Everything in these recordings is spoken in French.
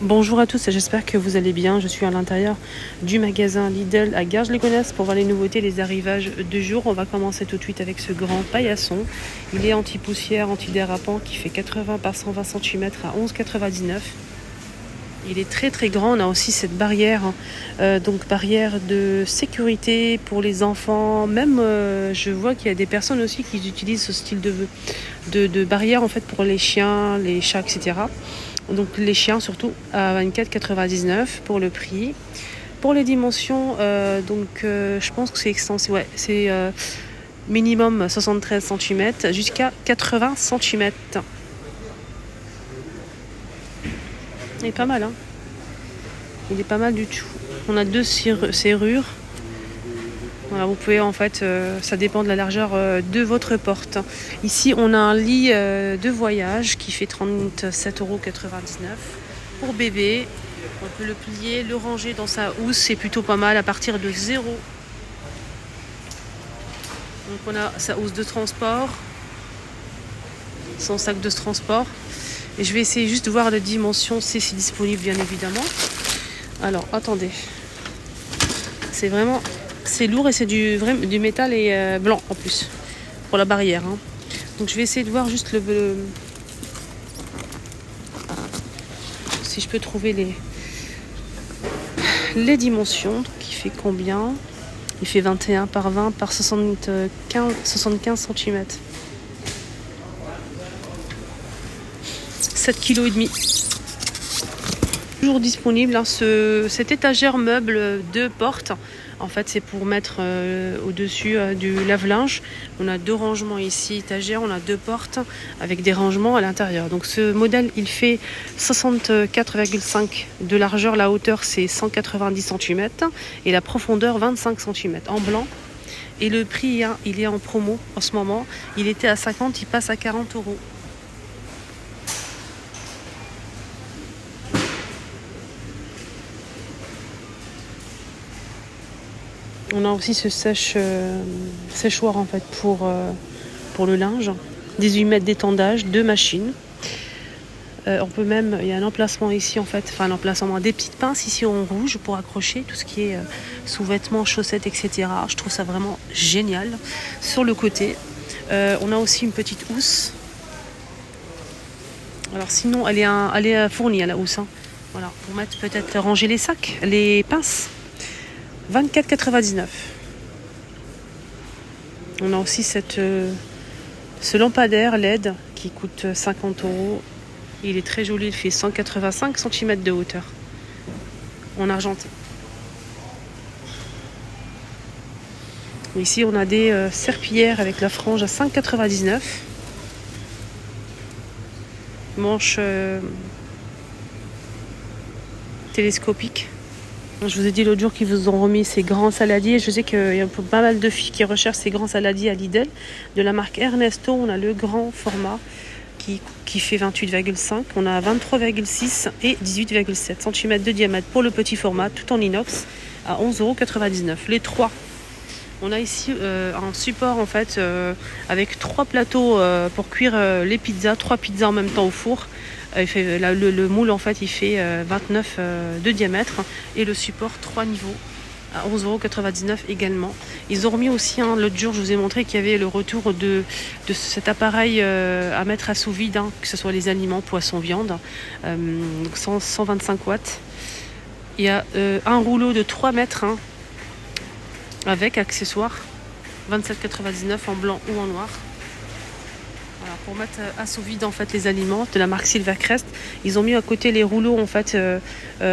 Bonjour à tous, j'espère que vous allez bien. Je suis à l'intérieur du magasin Lidl à Garges-les-Gonesse pour voir les nouveautés, les arrivages de jour. On va commencer tout de suite avec ce grand paillasson. Il est anti-poussière, antidérapant qui fait 80 par 120 cm à 11,99 €. Il est très très grand. On a aussi cette barrière, donc barrière de sécurité pour les enfants. Même je vois qu'il y a des personnes aussi qui utilisent ce style de barrière en fait pour les chiens, les chats, etc. Donc les chiens surtout à 24,99 € pour le prix. Pour les dimensions, je pense que c'est extensif. Ouais, c'est minimum 73 cm jusqu'à 80 cm. Il est pas mal, hein. Il est pas mal du tout. On a deux serrures. Voilà, vous pouvez en fait, ça dépend de la largeur de votre porte. Ici, on a un lit de voyage qui fait 37,99 € pour bébé. On peut le plier, le ranger dans sa housse, c'est plutôt pas mal à partir de 0. Donc on a sa housse de transport, son sac de transport. Et je vais essayer juste de voir les dimensions, si c'est disponible bien évidemment. Alors, attendez. C'est lourd et c'est du métal et blanc en plus pour la barrière, hein. Donc je vais essayer de voir juste si je peux trouver les dimensions. Donc il fait combien? Il fait 21 par 20 par 75 cm. 7,5 kg. Toujours disponible, hein, cette étagère meuble de porte. En fait, c'est pour mettre au-dessus du lave-linge. On a deux rangements ici, étagère. On a deux portes avec des rangements à l'intérieur. Donc ce modèle, il fait 64,5 de largeur. La hauteur, c'est 190 cm. Et la profondeur, 25 cm en blanc. Et le prix, hein, il est en promo en ce moment. Il était à 50, il passe à 40 €. On a aussi ce séchoir en fait pour le linge. 18 mètres d'étendage, 2 machines. On peut même, il y a un emplacement ici en fait, enfin un emplacement, des petites pinces ici en rouge pour accrocher tout ce qui est sous-vêtements, chaussettes, etc. Je trouve ça vraiment génial. Sur le côté, on a aussi une petite housse. Alors sinon, elle est fournie à la housse, hein. Voilà, pour mettre peut-être ranger les sacs, les pinces. 24,99 €. On a aussi ce lampadaire LED qui coûte 50 €. Il est très joli, il fait 185 cm de hauteur. En argenté. Ici, on a des serpillères avec la frange à 5,99 €. Manche télescopique. Je vous ai dit l'autre jour qu'ils vous ont remis ces grands saladiers. Je sais qu'il y a pas mal de filles qui recherchent ces grands saladiers à Lidl. De la marque Ernesto, on a le grand format qui fait 28,5. On a 23,6 et 18,7 cm de diamètre pour le petit format, tout en inox, à 11,99 €. Les trois. On a ici un support en fait avec 3 plateaux pour cuire les pizzas, 3 pizzas en même temps au four. Le moule en fait il fait 29 de diamètre et le support 3 niveaux à 11,99 € également. Ils ont remis aussi, hein, l'autre jour je vous ai montré qu'il y avait le retour de cet appareil à mettre à sous vide, hein, que ce soit les aliments, poissons, viande, donc 125 watts. Il y a un rouleau de 3 mètres, hein, avec accessoires, 27,99 € en blanc ou en noir. Voilà, pour mettre à sous vide en fait les aliments de la marque Silvercrest. Ils ont mis à côté les rouleaux en fait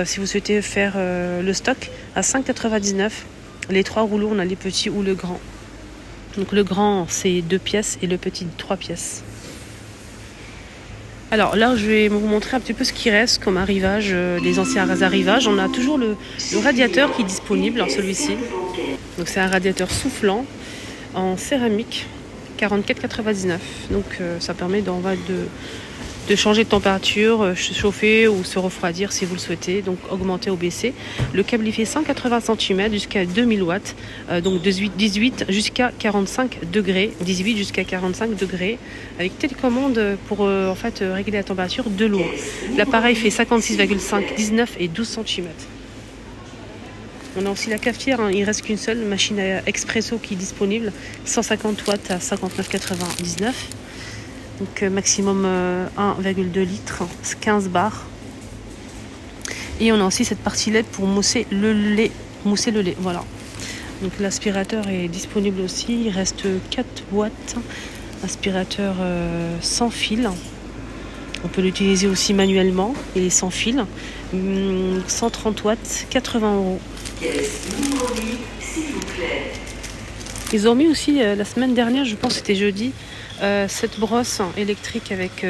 si vous souhaitez faire le stock à 5,99 €. Les 3 rouleaux, on a les petits ou le grand. Donc le grand c'est 2 pièces et le petit 3 pièces. Alors là, je vais vous montrer un petit peu ce qui reste comme arrivage, les anciens arrivages. On a toujours le radiateur qui est disponible, alors celui-ci. Donc c'est un radiateur soufflant en céramique, 44,99 €. Donc ça permet de changer de température, se chauffer ou se refroidir si vous le souhaitez, donc augmenter ou baisser. Le câble il fait 180 cm jusqu'à 2000 watts, donc 18 jusqu'à 45 degrés, 18 jusqu'à 45 degrés, avec télécommande pour en fait régler la température de l'eau. L'appareil fait 56,5, 19 et 12 cm. On a aussi la cafetière, hein. Il ne reste qu'une seule machine à expresso qui est disponible, 150 watts à 59,99. Donc maximum 1,2 litres, 15 bars. Et on a aussi cette partie LED pour mousser le lait. Voilà. Donc l'aspirateur est disponible aussi. Il reste 4 boîtes. Aspirateur sans fil. On peut l'utiliser aussi manuellement. Il est sans fil. 130 watts, 80 €. Ils ont mis aussi la semaine dernière, je pense que c'était jeudi, cette brosse électrique avec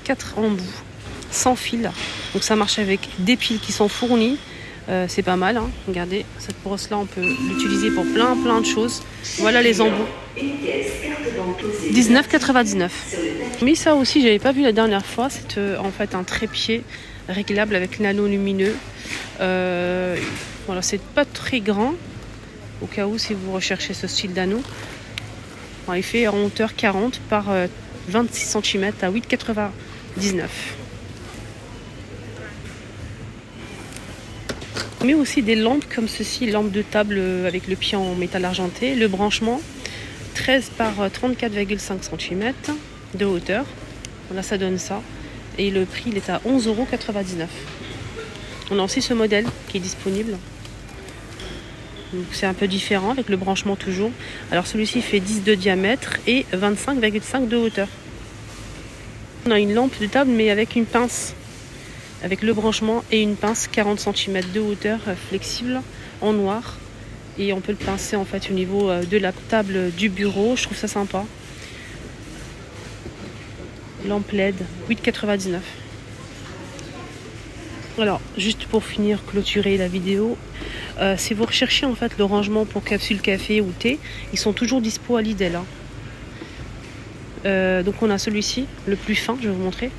4 embouts sans fil. Donc ça marche avec des piles qui sont fournies. C'est pas mal, hein. Regardez, cette brosse là on peut l'utiliser pour plein de choses. Voilà les embouts. 19,99. Mais ça aussi j'avais pas vu la dernière fois. C'est en fait un trépied réglable avec nano lumineux. Voilà, c'est pas très grand. Au cas où si vous recherchez ce style d'anneau. Il fait en hauteur 40 par 26 cm à 8,99. Mais aussi des lampes comme ceci, lampe de table avec le pied en métal argenté. Le branchement 13 par 34,5 cm de hauteur. Voilà, ça donne ça. Et le prix il est à 11,99 €. On a aussi ce modèle qui est disponible. Donc c'est un peu différent avec le branchement toujours. Alors celui-ci fait 10 de diamètre et 25,5 de hauteur. On a une lampe de table mais avec une pince. Avec le branchement et une pince 40 cm de hauteur flexible en noir. Et on peut le pincer en fait au niveau de la table du bureau. Je trouve ça sympa. Lampe LED 8,99 €. Alors, juste pour finir, clôturer la vidéo, si vous recherchez en fait le rangement pour capsule café ou thé, ils sont toujours dispo à Lidl. Hein. Donc on a celui-ci, le plus fin, je vais vous montrer.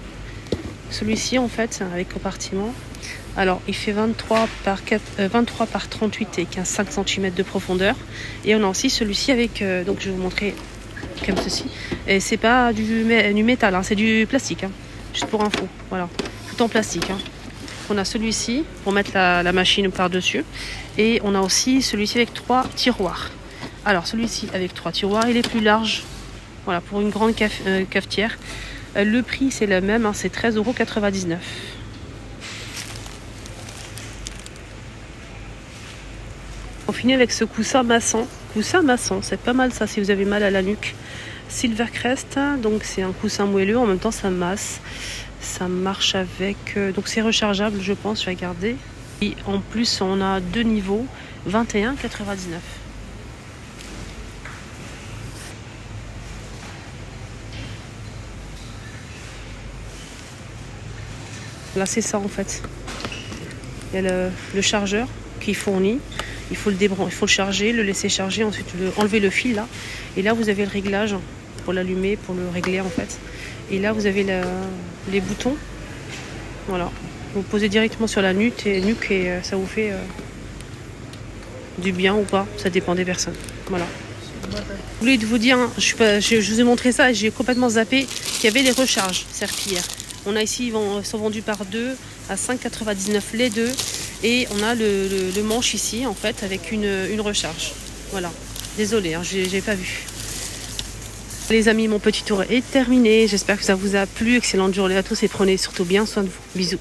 Celui-ci en fait, avec compartiment. Alors, il fait 23 par 38 et 5 cm de profondeur. Et on a aussi celui-ci avec, donc je vais vous montrer comme ceci. Et c'est pas du métal, hein, c'est du plastique, hein, juste pour info. Voilà, tout en plastique. Hein. On a celui-ci pour mettre la machine par-dessus. Et on a aussi celui-ci avec 3 tiroirs. Alors celui-ci avec 3 tiroirs, il est plus large. Voilà, pour une grande cafetière. Le prix c'est le même, hein, c'est 13,99 €. On finit avec ce coussin maçon. Coussin maçon, c'est pas mal ça si vous avez mal à la nuque. Silvercrest, donc c'est un coussin moelleux, en même temps ça masse. Ça marche avec... donc c'est rechargeable je pense, je vais regarder. Et en plus on a 2 niveaux, 21,99 €. Là c'est ça en fait. Il y a le chargeur qui est fourni. Il faut le charger, le laisser charger, ensuite enlever le fil là. Et là vous avez le réglage pour l'allumer, pour le régler en fait. Et là vous avez les boutons. Voilà. Vous posez directement sur la nuque et ça vous fait du bien ou pas. Ça dépend des personnes. Voilà. Je voulais vous dire, hein, je vous ai montré ça et j'ai complètement zappé qu'il y avait les recharges serpillères. On a ici, ils sont vendus par 2 à 5,99 € les deux. Et on a le manche ici en fait avec une recharge. Voilà. Désolée, hein, j'ai pas vu. Les amis, mon petit tour est terminé. J'espère que ça vous a plu. Excellente journée à tous et prenez surtout bien soin de vous. Bisous.